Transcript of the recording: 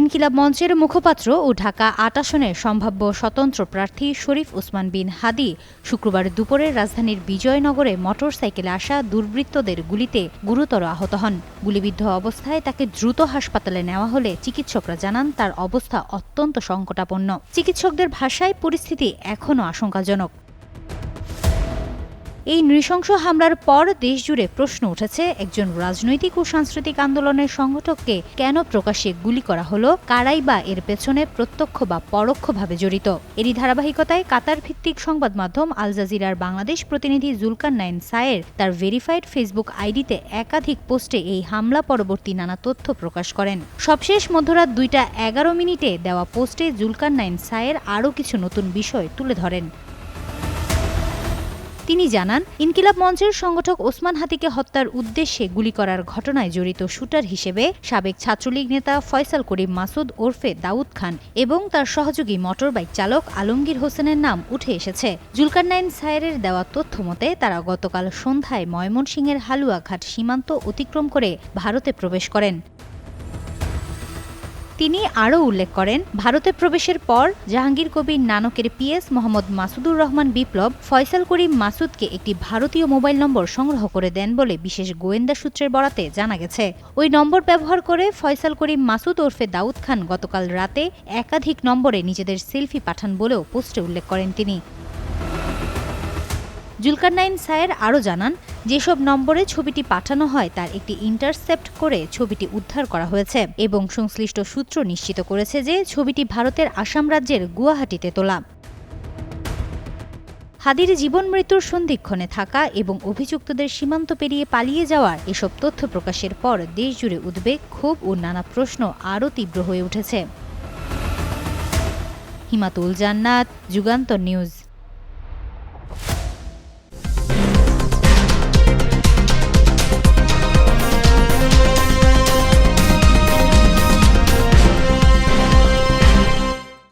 ইনকিলাব মঞ্চের মুখপাত্র ও ঢাকা ৮ আসনের সম্ভাব্য স্বতন্ত্র প্রার্থী শরীফ ওসমান বিন হাদী শুক্রবার দুপুরে রাজধানীর বিজয়নগরে মোটরসাইকেলে আসা দুর্বৃত্তদের গুলিতে গুরুতর আহত হন। গুলিবিদ্ধ অবস্থায় তাকে দ্রুত হাসপাতালে নেওয়া হলে চিকিৎসকরা জানান তার অবস্থা অত্যন্ত সংকটাপন্ন। চিকিৎসকদের ভাষায় পরিস্থিতি এখনও আশঙ্কাজনক। এই নৃশংস হামলার পর দেশজুড়ে প্রশ্ন উঠেছে, একজন রাজনৈতিক ও সাংস্কৃতিক আন্দোলনের সংগঠককে কেন প্রকাশ্যে গুলি করা হলো, কারাই বা এর পেছনে প্রত্যক্ষ বা পরোক্ষভাবে জড়িত। এরই ধারাবাহিকতায় কাতার ভিত্তিক সংবাদ মাধ্যম আল জাজিরার বাংলাদেশ প্রতিনিধি জুলকারনাইন সায়ের তার ভেরিফাইড ফেসবুক আইডিতে একাধিক পোস্টে এই হামলা পরবর্তী নানা তথ্য প্রকাশ করেন। সবশেষ মধ্যরাত 2:11 দেওয়া পোস্টে জুলকারনাইন সায়ের আরও কিছু নতুন বিষয় তুলে ধরেন। তিনি জানান, ইনকিলাব মঞ্চের সংগঠক ওসমান হাদিকে হত্যার উদ্দেশ্যে গুলি করার ঘটনায় জড়িত শুটার হিসেবে সাবেক ছাত্রলীগ নেতা ফয়সাল করিম মাসুদ ওরফে দাউদ খান এবং তার সহযোগী মোটরবাইক চালক আলমগীর হোসেনের নাম উঠে এসেছে। জুলকারনাইন সায়েরের দেওয়া তথ্য মতে তারা গতকাল সন্ধ্যায় ময়মনসিংহের হালুয়াঘাট সীমান্ত অতিক্রম করে ভারতে প্রবেশ করেন। তিনি আরও উল্লেখ করেন, ভারতে প্রবেশের পর জাহাঙ্গীর কবির নানকের পিএস মোহাম্মদ মাসুদুর রহমান বিপ্লব ফয়সাল করিম মাসুদকে একটি ভারতীয় মোবাইল নম্বর সংগ্রহ করে দেন বলে বিশেষ গোয়েন্দা সূত্রের বরাতে জানা গেছে। ওই নম্বর ব্যবহার করে ফয়সাল করিম মাসুদ ওরফে দাউদ খান গতকাল রাতে একাধিক নম্বরে নিজেদের সেলফি পাঠান বলেও পোস্টে উল্লেখ করেন তিনি। জুলকারনাইন সায়ের আরও জানান, যেসব নম্বরে ছবিটি পাঠানো হয় তার একটি ইন্টারসেপ্ট করে ছবিটি উদ্ধার করা হয়েছে এবং সংশ্লিষ্ট সূত্র নিশ্চিত করেছে যে ছবিটি ভারতের আসাম রাজ্যের গুয়াহাটিতে তোলা। হাদির জীবন মৃত্যুর সন্ধিক্ষণে থাকা এবং অভিযুক্তদের সীমান্ত পেরিয়ে পালিয়ে যাওয়ার এসব তথ্য প্রকাশের পর দেশজুড়ে উদ্বেগ, ক্ষোভ ও নানা প্রশ্ন আরও তীব্র হয়ে উঠেছে। হিমাতুল জান্নাত, যুগান্তর নিউজ।